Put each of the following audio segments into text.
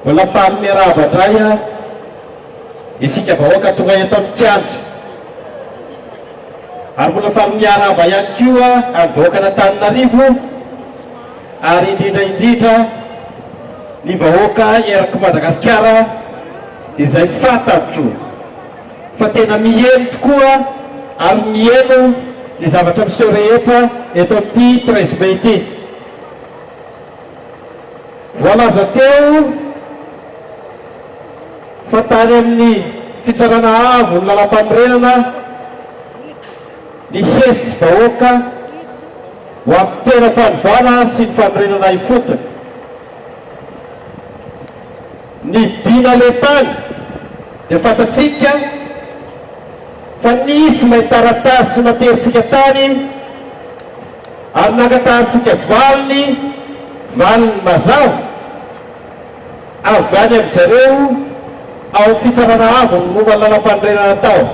mbola faly miarahaba indray a isika vahoaka tonga eto amin'ny kianja ary mbola faly miarahaba ihany koa amin'ny vahoakan'Antananarivo ary indrindra ny vahoaka eraky Madagasikara izay fantatro fa tena mieno tokoa ary mieno ny zavatra miseho rehetra eto amin'ity 13 May ity. Voalaza teo fa tany amin'ny fitsarana avo ny lalam-panorenana ny hetsy vahoaka ho amin'ny tena fanovana sy ny fanorenana ifotony. Ny dina letany dia fantatsika fa nisy ilay taratasy nateritsika tany ary nankatahantsika valiny mazava avy any amin'izareo ao fitsarana avo ny momba ny lalam-panorenana tao.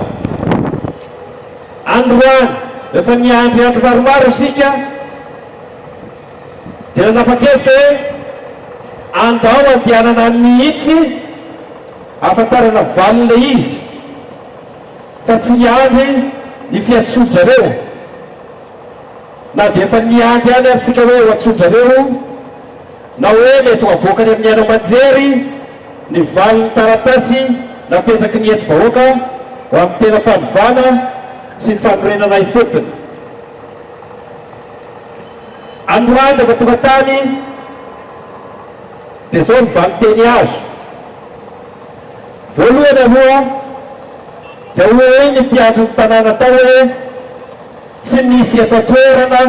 Androany rehefa niandry andro maromaro isika dia nanapa-kevitra hoe andao andehanana mihitsy ahafantarana valina izy fa tsy niandry ny fiantsoan-jareo na dia efa niandry any aritsika hoe ho antsoan-jareo na hoe mety ho avoakany amin'ny ano aman-jery ny valiny taratasy napetraky ny hetsy vahoaka ho amin'ny tena fanovana sy ny fanorenana ifotony. Androany rehefa tonga tany dia zao ny vaniteny azo. Voalohany aloha dia hoe ny mpiandro ny tanàna tao hoe tsy misy eto toerana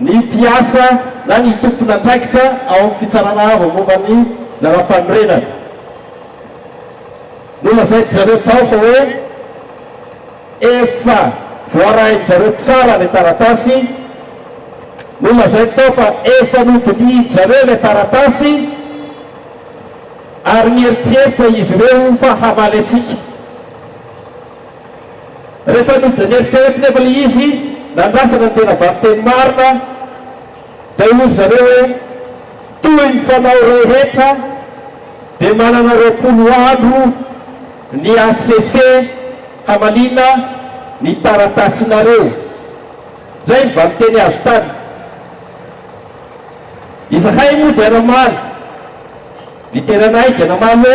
ny mpiasa na ny tompon'andraikitra ao amin'ny fitsarana avo momba ny lalam-panorenana. No lazainy zareo tao fa hoe efa voarainy zareo tsara ilay taratasy, no lazainy tao fa efa nodiny zareo ilay taratasy ary mieritseritra izy ireo fa hamaly atsika. Rehefa nodiny eritseritra nefa ilay izy nandrasana ny tena vaniteny marina dia hoy zareo hoe toy ny fanao rehetra dia manana 20 andro ny ACC hamalina ny taratasinareo. Zay ny vaniteny azo tany. Izahay moa dia namaly, ny tenanay dia namaly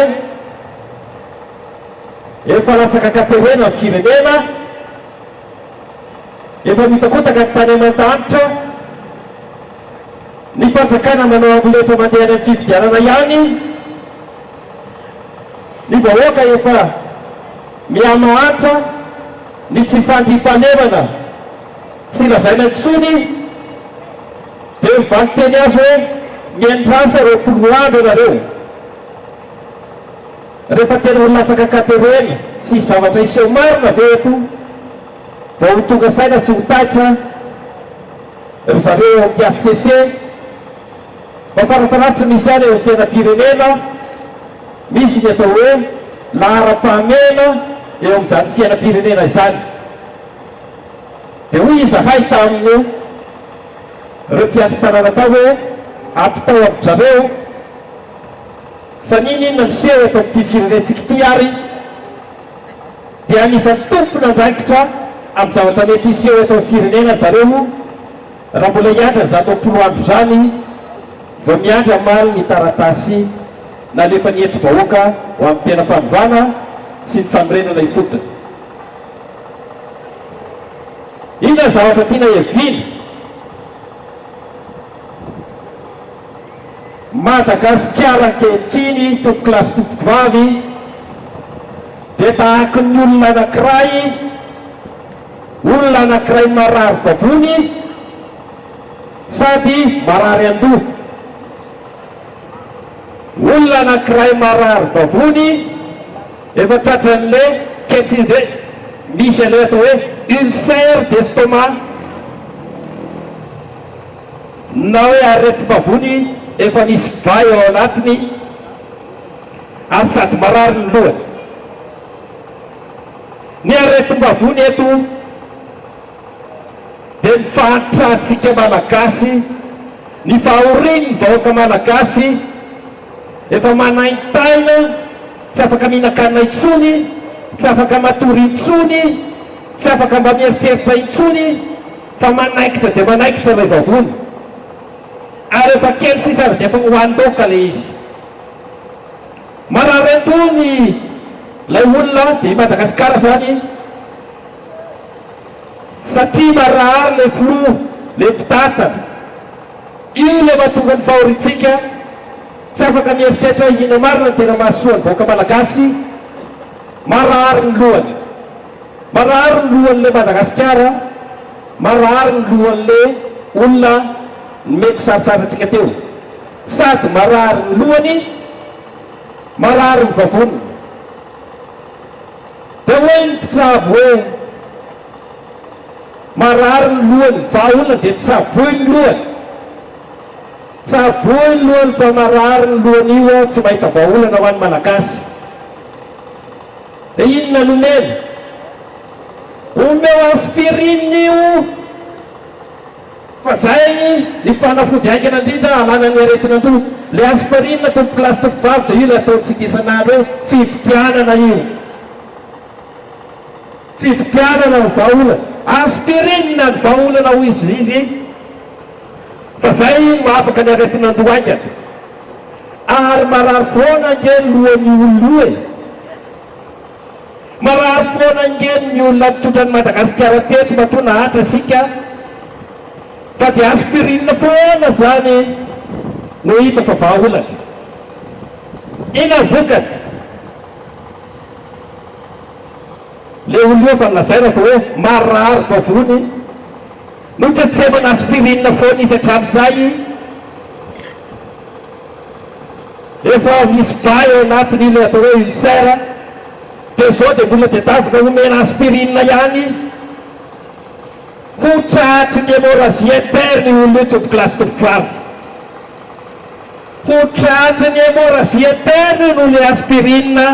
hoe efa latsaka katerena ny firenena, efa mitakotaka ny tany aman-danitra, ny fanjakana manao amboletra mandeha any amin'ny fifidianana ihany, ny vahoaka efa miamahantra ny tsy fandriam-pahalemana tsy lazaina intsony dia ny vaniteny azo hoe miandrasa 20 andro ianareo. Rehefa tena ho latsaka katerena sy zavatra iseho marina ve eto vao ho tonga saina sy ho taitra ry zareo amin'ny ACC mafarafaratsy misy any eo amin'ny fiainam-pirenena, misy ny atao hoe lahara-pahamena eo amin'izany fiainam-pirenena izany. Dia hoy izahay taminy ireo mpiandry tanàna tao hoe ato tao amin'ny zareo fa ninona miseho eto amin'ity firenentsika ity ary dia anisan'ny tompon'andraikitra amin'ny zavatra mety hiseho eto amin'ny firenena zareo raha mbola hiandry an'izato 20 andro izany vao miandry hamaly ny taratasy nalefa ny hetsy vahoaka ho amin'ny tena fanovana sy ny fanorenana ifotony. Inona zavatra tiana hiaviana? Madagasikara ankehitriny tompoko lasy tompoko vavy dia tahaka ny olona anankiray marary vavony sady marary an-doha. Olona anankiray marary vavony efa tratran'le ketsy izay misy an'ilay atao hoe ulcère d'estomac na hoe areti-bavony efa nisy vay ao anatiny ary sady marary ny lohany. Ny areti-bavony eto dia ny fahantratsika malagasy, ny fahorian'ny vahoaka malagasy efa manaintaina, tsy afaka mihinan-kanina intsony, tsy afaka matory intsony, tsy afaka mba mieritreritra intsony, fa manaikitra dia manaikitra ilay vavony. Ary efa kely sisa ary dia efa hoan-doka ilay izy. Marary antony ilay olona dia Madagasikara zany, satria marary ilay filoha, ilay mpitata. Io ilay mahatonga ny fahoritsika tsy afaka mieritreritra ihina marina ny tena mahasoa ny vahoaka malagasy. Marary ny lohany, marary ny lohan'ilay Madagasikara, marary ny lohan'ilay olona nomeko sarosarotsika teo. Sady marary ny lohany, marary ny vavony. Dia hoe ny mpitsabo hoe marary ny lohany, vahaolona dia tsaboy ny lohany, tsaboy ny lohany, fa marary ny lohany io tsy mahita vahaolana ho an'ny malagasy. Dia inona nomeny? Omeo aspirine io, fa zay ny fanafody haingana indrindra alana ny aretin'andoha. Le aspirine tompo plasy tompo vavy dia io le ataontsika isan'andro hoe fivikianana io, fivikianana ny vahaolana. Aspirine ny vahaolana ho izy, fa zay mahafaka ny aretin'andoha haingana. Ary marary foana nge lohan'ny olona io e, marary foana nge ny olona mitondran'ny Madagasikara teto matoa nahatra asika, fa dia aspirine foana zany no hita fa vahaolana. Ina vokany? Le olona fa nolazaina fa hoe marary vavony no tsetsemana aspirine foana izy hatramin'izay. Efa misy bay ao anatin'ilay atao hoe ulcère, dia zao dia mbola dia tafika omena aspirine ihany ho tratry ny hémorragie interne olona io tompo klasy tompo vavy. Ho tratry ny hémorragie interne no le aspirine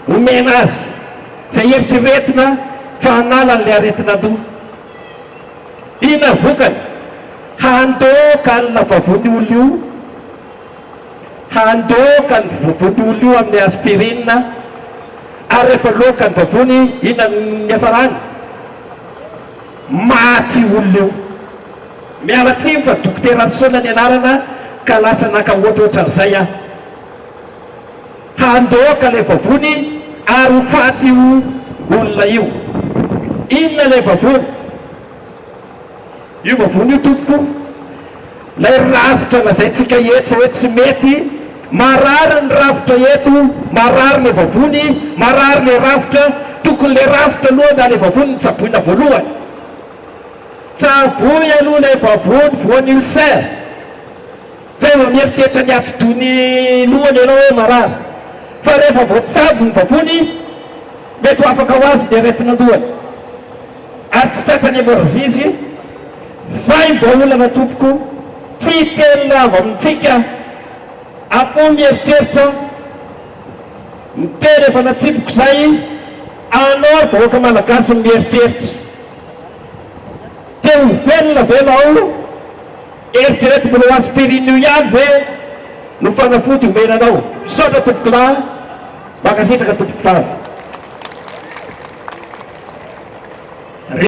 omena azy, zay eritreretina fa hanala n'ilay aretin'andoha. Ina vokany? Handoaka ny vavony olona io, handoaka ny vavony olona io amin'ny aspirine. Ary rehefa loaka ny vavony, ina ny hafarany? Maty olona io. Mialatsiny fa dokotera Antsoina ny anarana ka lasa naka ohatrohatran'izay aho. Handoaka ilay vavony ary ho faty io olona io. Inona ilay vavony? Io vavony io tompoko, lay rafitra lazaintsika eto fa hoe tsy mety, marary ny rafitra eto, marary ny vavony, marary ny rafitra. Tokony le rafitra aloha na le vavony ny tsaboina voalohany. Tsaboy aloha le vavony voan'ny ulcère, zay vao mieritreritra ny ampidony lohany ianao hoe marary. Fa rehefa voatsabo ny vavony, mety ho afaka ho azy ny aretin'andohany. Ary tsy tratrany hémorragie izy. Zay vahaolana tompoko, fitelina avy amintsika. Apo mieritreritra ny tena efa natsipiko zay, anao vahoaka malagasy mieritreritra. Teo velona ve anao? Eritrereto mbola ho aspirine io ihany ve no fanafody omenanao? Misaotra tompoko lahy, makasitraka tompoko vavy.